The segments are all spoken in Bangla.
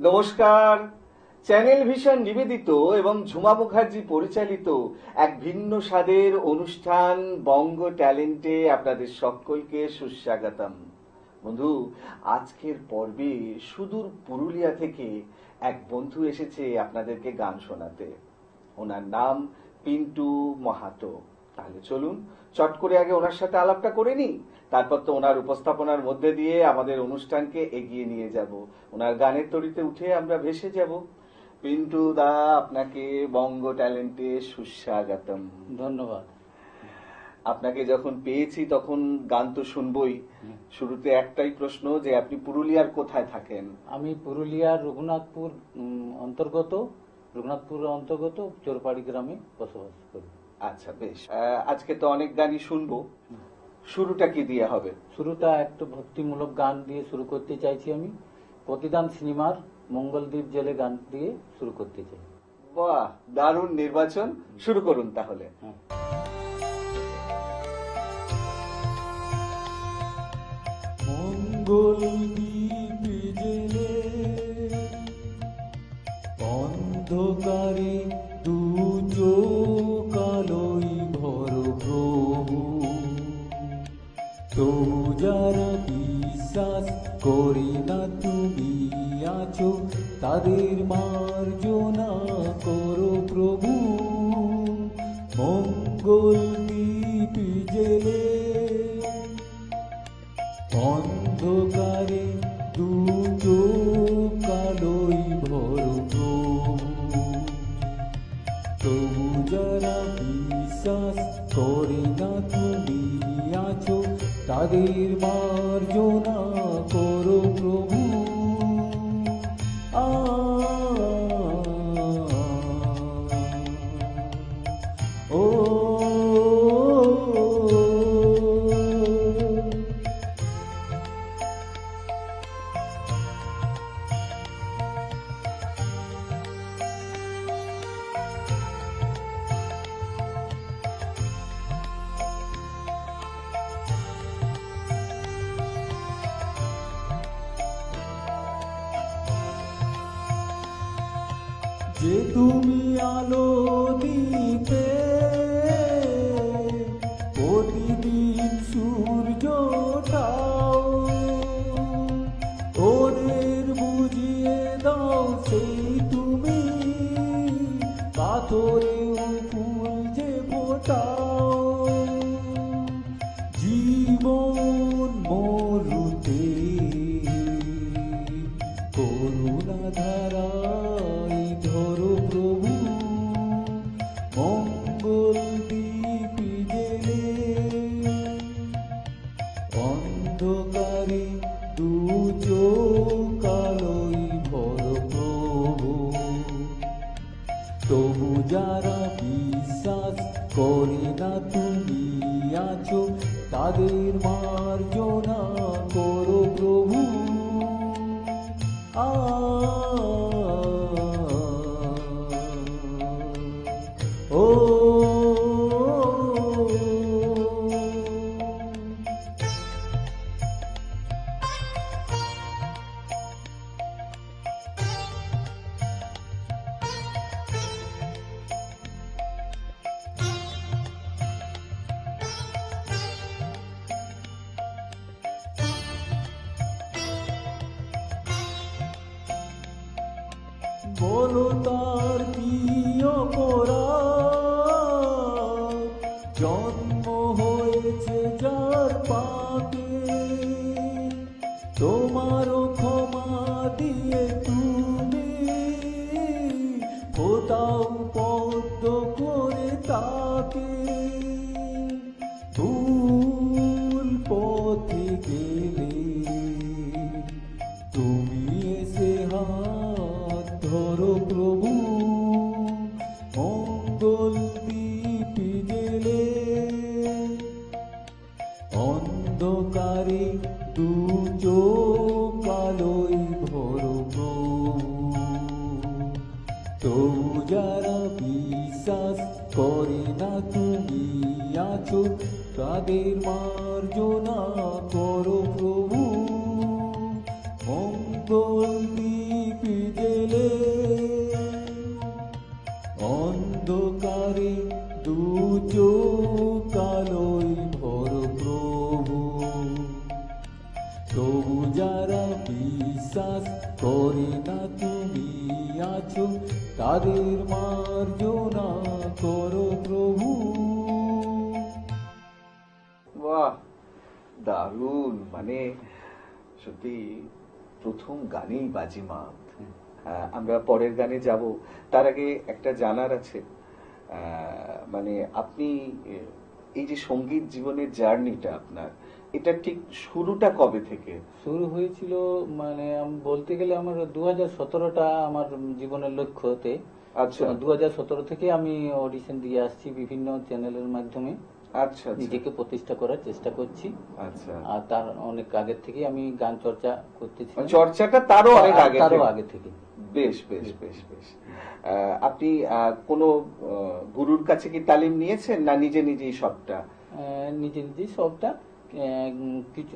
নমস্কার। চ্যানেল ভিশন নিবেদিত এবং ঝুমা মুখার্জি পরিচালিত এক ভিন্ন স্বাদের অনুষ্ঠান বঙ্গ ট্যালেন্টে আপনাদের সকলকে সুস্বাগতম। বন্ধু, আজকের পর্বে সুদূর পুরুলিয়া থেকে এক বন্ধু এসেছে আপনাদেরকে গান শোনাতে। ওনার নাম পিন্টু মাহাতো। তাহলে চলুন চট করে আগে ওনার সাথে আলাপটা করে নিই, তারপর তো ওনার উপস্থাপনার মধ্যে দিয়ে আমাদের অনুষ্ঠানকে এগিয়ে নিয়ে যাব, ওনার গানের তরিতে উঠে আমরা ভেসে যাব। পিন্টু দা, আপনাকে বঙ্গ ট্যালেন্টে সুস্বাগতম। ধন্যবাদ। আপনাকে যখন পেয়েছি তখন গান তো শুনবই। শুরুতে একটাই প্রশ্ন যে আপনি পুরুলিয়ার কোথায় থাকেন? আমি পুরুলিয়ার রঘুনাথপুর অন্তর্গত চোরপাড়ি গ্রামে বসবাস করি। আচ্ছা, বেশ। আজকে তো অনেক গানই শুনবো, শুরুটা কি দিয়ে হবে? শুরুটা একটু ভক্তিমূলক গান দিয়ে শুরু করতে চাইছি। আমি প্রতিদান সিনেমার মঙ্গলদ্বীপ জেলে গান দিয়ে শুরু করতে চাই। বাহ, দারুণ নির্বাচন। শুরু করুন তাহলে। মঙ্গলদ্বীপ জেলে অন্ধকারে দু চোখ আলোয় ভর প্রভু, তবু যারা বিশ্বাস করে না তুমি আছো তাদের মার্জনা করো প্রভু। মঙ্গলদ্বীপ জেলে অন্ধকারে দু চোখ আলোয় ভর প্রভু, তবু যারা বিশ্বাস করে না তুমি আছো তাদের মার্জনা করো প্রভু। ও যে তুমি আলো দিতে প্রতিদিন সূর্য ওঠাও, ওদের বুঝিয়ে দাও সেই তুমি পাথরেও ফুল যে ফোটাও। জীবন মরুতে করুণা ধারায় ধরো প্রভু। মঙ্গলদ্বীপ জেলে অন্ধকারে দু চোখ আলোয় ভর প্রভু, তবু যারা বিশ্বাস করে না তুমি আছো তাদের মার্জনা করো প্রভু। ও বলো তার কি অপরাধ, জন্ম হয়েছে যার পাপে, তোমারও ক্ষমা দিয়ে তুমি ফোটাও পদ্ম করে তাকে। ভুল পথে গেলে তুমি এসে হাত ধরো প্রভু। মঙ্গলদ্বীপ জেলে অন্ধকারে দু চোখ আলোয় ভর প্রভু, তবু যারা বিশ্বাস করে না তুমি আছো তাদের মার্জনা করো প্রভু। মঙ্গলদ্বীপ ধারে দু চোখ কালোয় ভর প্রভু, তবু যারা বিশ্বাস করে না তুমি আছো, তাদের মার্জনা করো প্রভু। বাহ, দারুণ। মানে সত্যি প্রথম গানেই বাজিমাত। আমরা পরের গানে যাব, তার আগে একটা জানার আছে, মানে আপনি এই যে সঙ্গীত জীবনের জার্নিটা আপনার, এটা ঠিক শুরুটা কবে থেকে? শুরু হয়েছিল মানে আমি বলতে গেলে আমার 2017টা আমার জীবনের লক্ষ্যতে। আচ্ছা 2017 থেকে আমি অডিশন দিয়ে আসছি বিভিন্ন চ্যানেলের মাধ্যমে, আচ্ছা আচ্ছা নিজেকে প্রতিষ্ঠা করার চেষ্টা করছি। আচ্ছা। আর তার অনেক আগের থেকে আমি গান চর্চা করতেছি, মানে চর্চাটা তারও অনেক আগে তারও থেকে? আগে থেকে। বেশ বেশ বেশ বেশ। আপনি কোনো গুরুর কাছে কি তালিম নিয়েছেন, না নিজে নিজেই সবটা? নিজে নিজেই সবটা। কিছু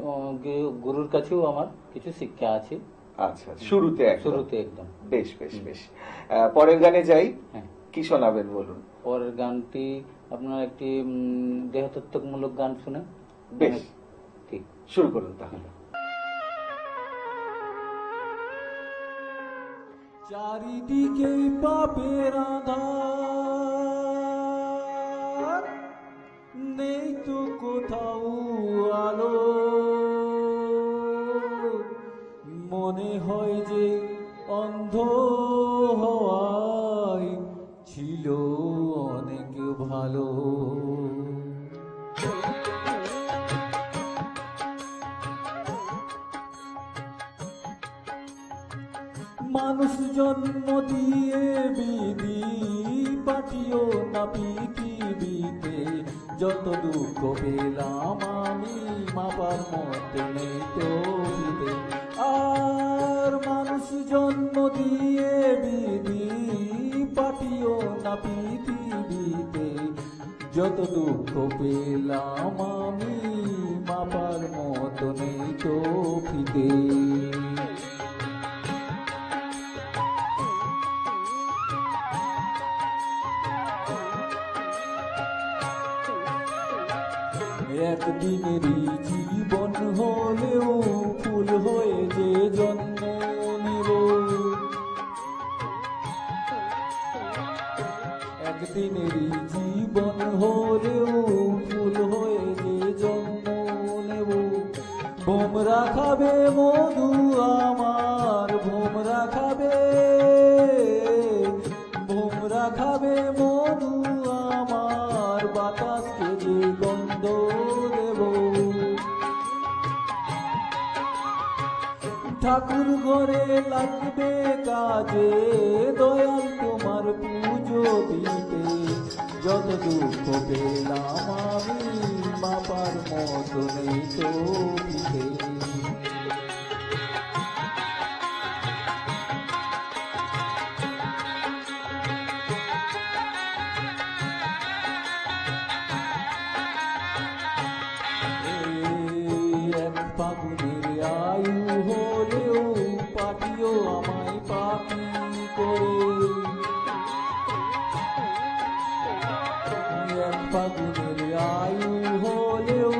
গুরুর কাছেও আমার কিছু শিক্ষা আছে। আচ্ছা, শুরুতে একদম? শুরুতে একদম। বেশ বেশ বেশ। পরের গানে যাই, হ্যাঁ, কি শোনাবেন বলুন? পরের গানটি আপনার একটি দেহতত্ত্বমূলক গান শুনে। বেশ, ঠিক, শুরু করুন তাহলে। চারিদিকে পাপের আঁধার, নেই তো কোথাও আলো, মনে হয় যে অন্ধ হওয়ায় ছিল অনেক ভালো। মানুষ জন্ম দিয়ে বিধি পাঠিও না পৃথিবীতে, যত দুঃখ পেলাম আমি মাপার মতো নেই তো ফিরে। আর মানুষ জন্ম দিয়ে বিধি পাঠিও না পৃথিবীতে, যত দুঃখ পেলাম আমি মাপার মতো নেই তো ফিরে। একদিনেরই জীবন হলেও ফুল হয়ে যে জন্ম নেব, একদিনেরই জীবন হলেও ফুল হয়ে যে জন্ম নেব। ভোমরা খাবে মধু আমার, ভোমরা খাবে, ভোমরা খাবে মধু আমার, বাতাসকে যে গন্ধ দেব। ঠাকুর ঘরে লাগবে কাজে, দয়াল তোমার পুজো দিতে, যত দুঃখ পেলাম আমি মাপার মতো নেই তো পিঠে। এক ফাগুনের আয়ু হলেও পাঠিও আমায় পাখি করে, এক ফাগুনের আয়ু হলেও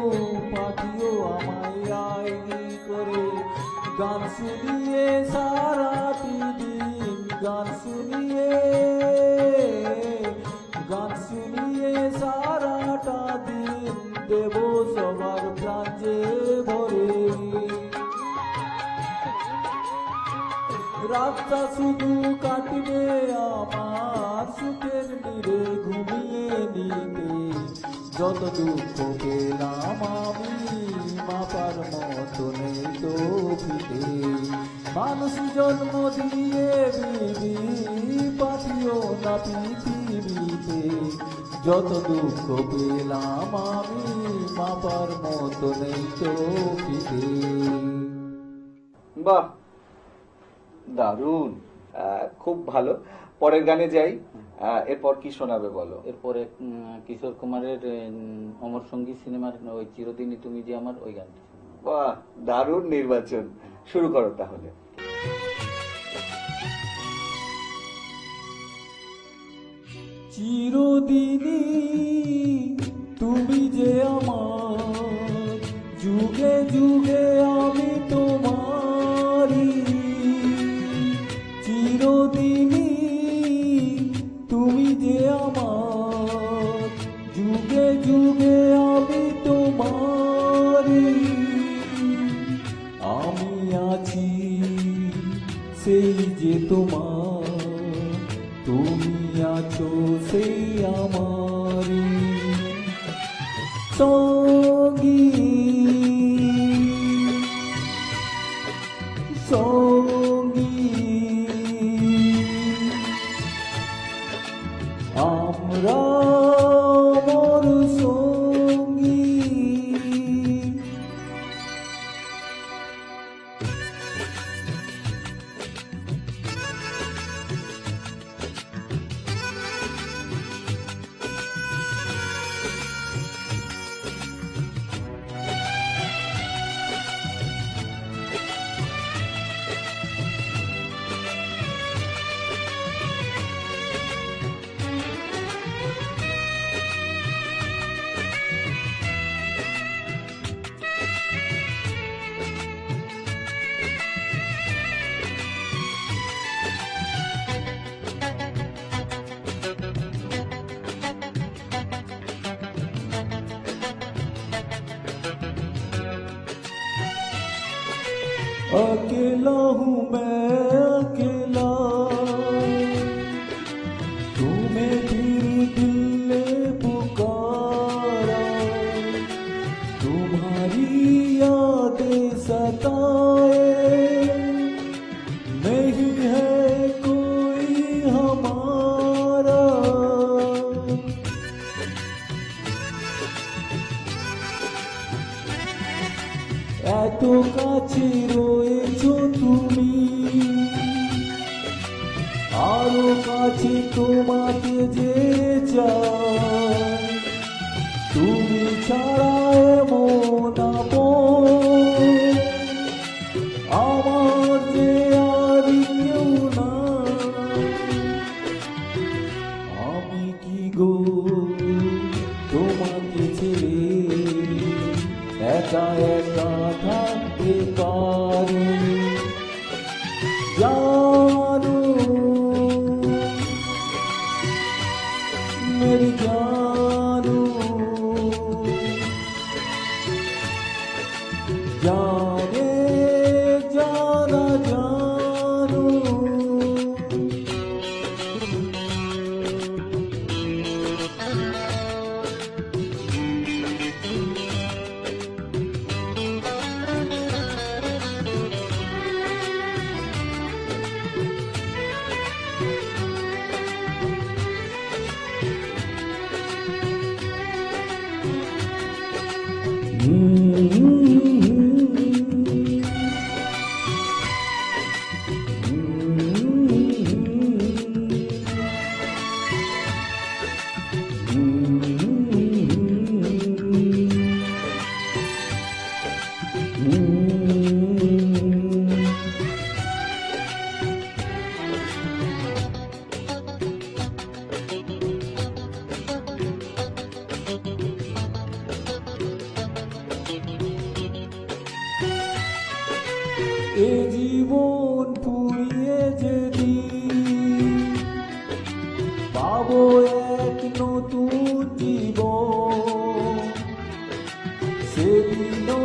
পাঠিও আমায় আইনি করে। গান শুনিয়ে সারাটি দিন, গান শুনিয়ে, গান শুনিয়ে সারাটা দিন দেব সবার প্রাণ যে ভরে। রাতটা শুধু কাটবে আমার সুখের নীড়ে ঘুমিয়ে নিতে, যত দুঃখ পেলাম আমি মাপার মতো নেই তো ফিরে। মানুষ জন্ম দিয়ে বিধি পাঠিও না পৃথিবীতে, যত দুঃখ পেলাম আমি মাপার মতো নেই তো ফিরে। বাহ, দারুণ, খুব ভালো। পরের গানে যাই, এরপর কি শোনাবে বলো? এরপরে কিশোর কুমারের অমর সঙ্গীত সিনেমার ওই চিরদিনই তুমি যে আমার, ওই গানটি। বাহ, দারুণ নির্বাচন, শুরু করো তাহলে। চিরদিনই তুমি যে আমার, যুগে যুগে আমি তোমারি। চিরদিনই তুমি যে আমার, যুগে যুগে আমি তোমারি। আমি আছি সেই যে তোমার, তুমি আছো সেই আমারি। সঙ্গী সঙ্গী আমরা মোর সঙ্গী। अकेला हूँ मैं अकेला, तुम्हें फिर दिल ने पुकारा। तुम्हारी यादें सताए, नहीं है कोई हमारा। এত কাছে রয়েছো তুমি, আরো কাছে তোমাকে যে চাই। তুমি ছাড়া এমন আপন আমার যে আর কেউ নাই। আমি কি গো তোমাকে ছেড়ে একা একা থাকতে পারি। জানো মেরি জানো, জানে জানা জানো। এ জীবন ফুরিয়ে যেদিন পাবো এক নতুন জীবন, সেদিনও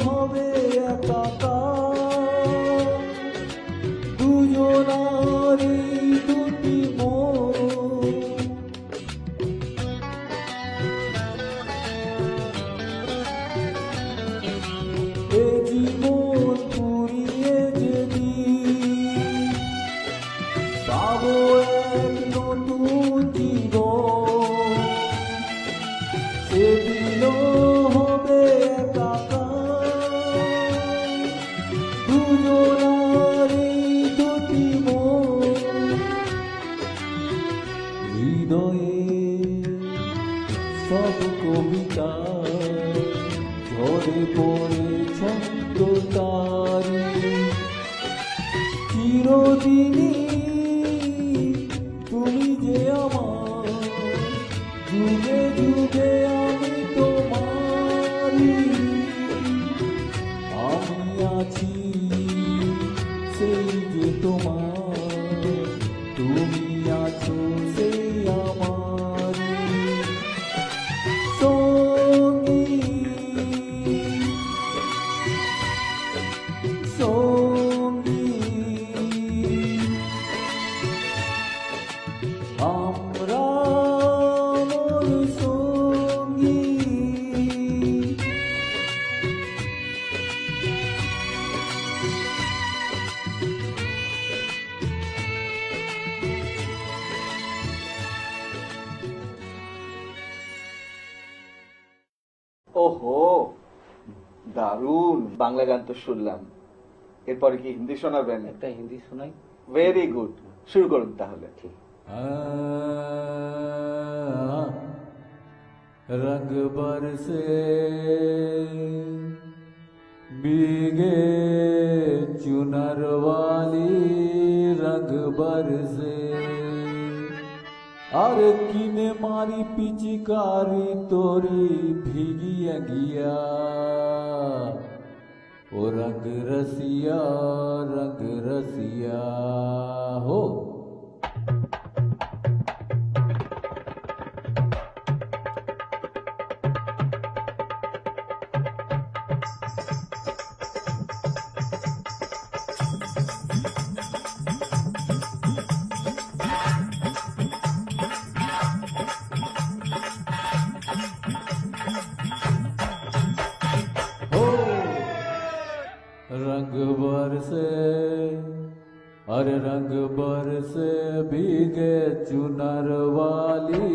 হবে একাকার দুজনারই দুটি মন। এ জীবন ফুরিয়ে যেদিন পাবো এক নতুন জীবন, সেদিনও হবে একাকার দুজনারই দুটি মন। হৃদয়ে সব কবিতা ঝরে পড়ে ছন্দ তারি। চিরদিনই তুমি যে আমার, দারুণ বাংলা গান তো শুনলাম, এরপরে কি হিন্দি শোনাবেন? একটা হিন্দি শোনাই। ভেরি গুড, শুরু করুন তাহলে। ঠিক। रंग बरसे भीगे चुनर वाली, रंग बरसे अरे किने मारी पिचकारी तोरी भीगी अगिया, ओ रंग रसिया हो। रंग बरसे अरे रंग बरसे भीगे चुनर वाली,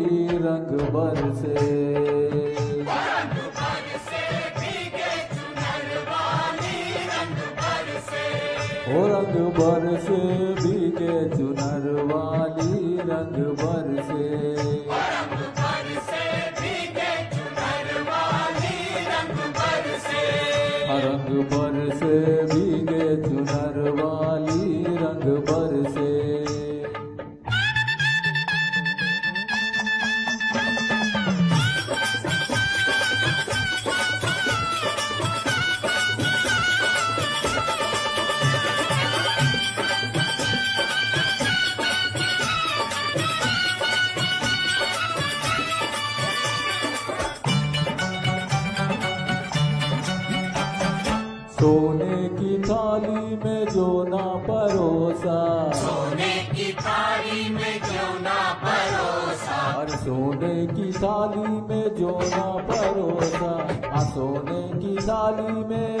रंग बरसे ओ रंग बरसे भीगे चुनर वाली, रंग बरसे रंग बरसे भीगे चुनर वाली, रंग बरसे सोने की थाली में जो ना परोसा, सोने की थाली में क्यों ना परोसा, और सोने की थाली में जो ना परोसा, आ सोने की थाली में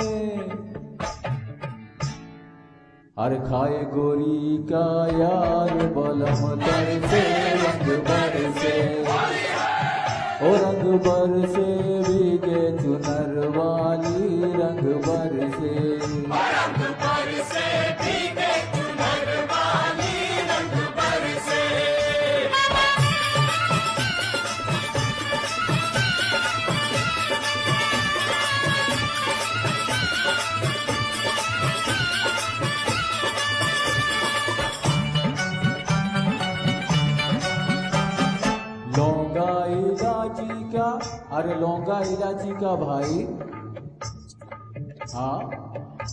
अरे खाए गोरी का यार बलम तर से, रंग बरसे ओ रंग बरसे भीगे चुनर वाली, रंग बरसे रंग बरसे भीगे चुनर वाली, रंग बरसे लौंगा इलायची का, अरे लौंगा इलायची का भाई, हाँ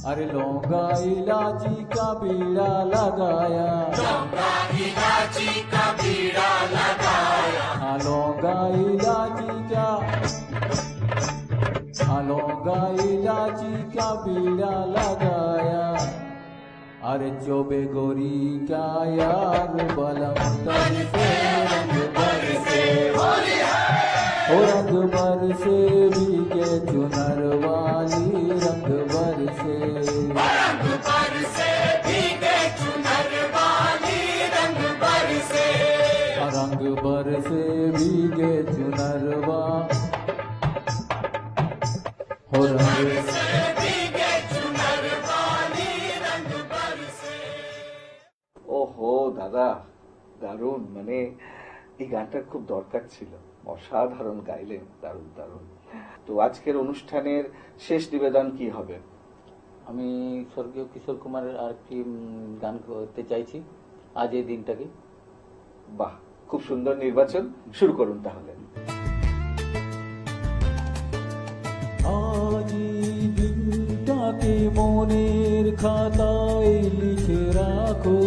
अरे लौंगा इलायची का बीड़ा लगाया, लौंगा इलायची का बीड़ा लगाया, हाँ लौंगा इलायची का, हाँ लौंगा इलायची का बीड़ा लगाया, अरे चोबे गोरी का यार बलम तर से, रंग बरसे ओ रंग बरसे भीगे चुनर वाली, रंग बरसे रंग बरसे भीगे चुनर वाली, रंग बरसे रंग बरसे भीगे चुनर हो रंग भीगे चुनर वाली, रंग बरसे। ওহো দাদা, দারুণ, মানে এই গানটার খুব দরকার ছিল, অসাধারণ গাইলেন, দারুণ দারুণ। তো আজকের অনুষ্ঠানের শেষ নিবেদন কি হবে? আমি স্বর্গীয় কিশোর কুমারের আরেকটি গান করতে চাইছি, আজ এই দিনটাকে। বাহ, খুব সুন্দর নির্বাচন, শুরু করুন তাহলে। আজ এই দিনটাকে মনের খাতায় লিখে রাখো,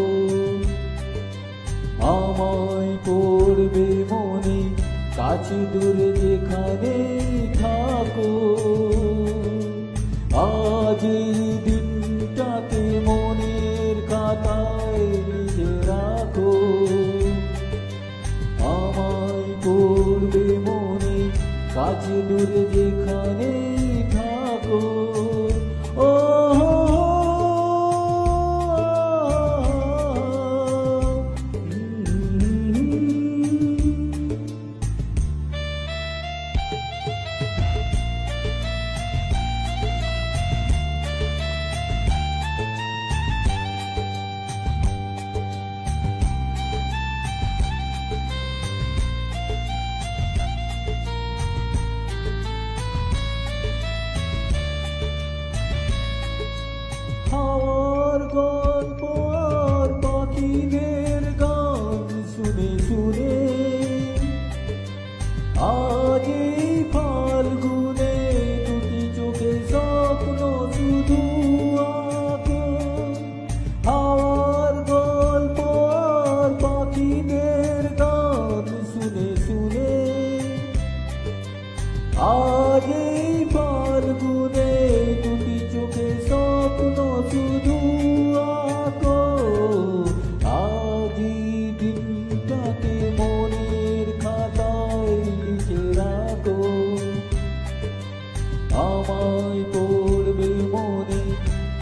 আমায় পড়বে মনে, কাছে দূরে যেখানে থাকো। আজ এই দিনটাকে মনের খাতায় লিখে রাখো, আমায় পড়বে মনে, কাছে দূরে যেখানে থাকো। ও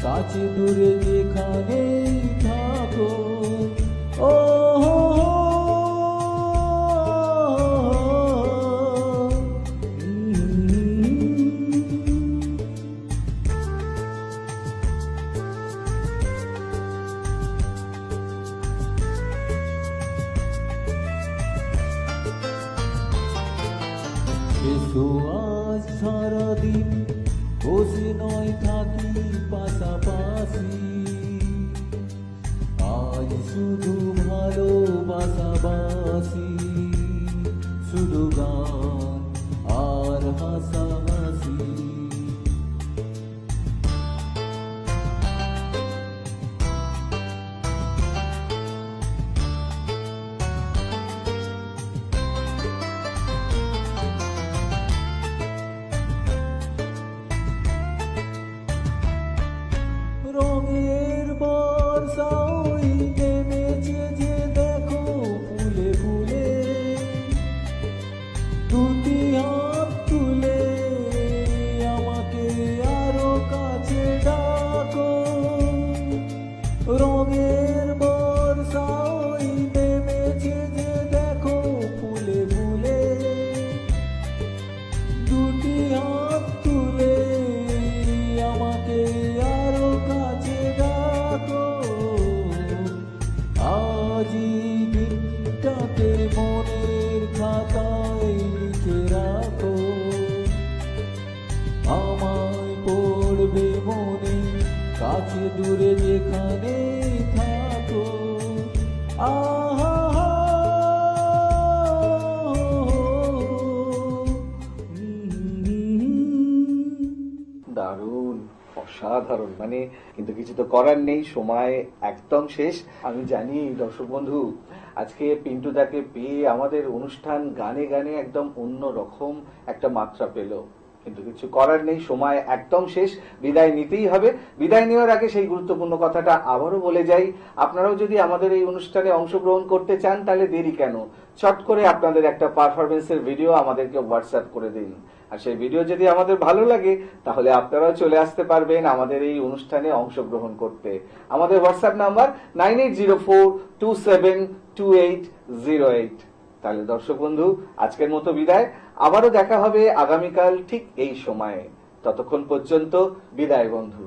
কাছে দূরে যেখানেই থাকো ও এসো আজ সারাদিন বসে নয় থাকি পাশাপাশি আজ শুধু ভালোবাসাবাসি শুধু গান আর হাসাহাসি রঙের বর্ষা ওই নেমেছে যে দেখো ফুলে ফুলে দুটি হাত তুলে আমাকে আরো কাছে ডাকো রঙের বর্ষা ওই নেমেছে যে দেখো ফুলে ফুলে দুটি হাত তুলে আমাকে আরো কাছে ডাকো আজ এই দিনটাকে মনের খাতায় লিখে রাখো আমায় পড়বে মনে কাছে দূরে যেখানে থাকো আহা দারুণ, অসাধারণ। মানে কিন্তু কিছু তো করার নেই, সময় একদম শেষ। আমি জানি দর্শক বন্ধু আজকে পিন্টুদাকে পেয়ে আমাদের অনুষ্ঠান গানে গানে একদম অন্য রকম একটা মাত্রা পেল, কিন্তু কিছু করার নেই, সময় একদম শেষ। বিদায় নিতেই হবে। বিদায় নেওয়ার আগে সেই গুরুত্বপূর্ণ কথাটা আবারও বলে যাই, আপনারাও যদি আমাদের এই অনুষ্ঠানে অংশগ্রহণ করতে চান তাহলে দেরি কেন, চট করে আপনাদের একটা পারফরমেন্সের ভিডিও আমাদেরকে হোয়াটসঅ্যাপ করে দিন। আর সেই ভিডিও যদি আমাদের ভালো লাগে তাহলে আপনারাও চলে আসতে পারবেন আমাদের এই অনুষ্ঠানে অংশগ্রহণ করতে। আমাদের হোয়াটসঅ্যাপ নাম্বার 9804272808। তাহলে দর্শক বন্ধু আজকের মতো বিদায়, আবারও দেখা হবে আগামীকাল ঠিক এই সময়ে। ততক্ষণ পর্যন্ত বিদায় বন্ধু।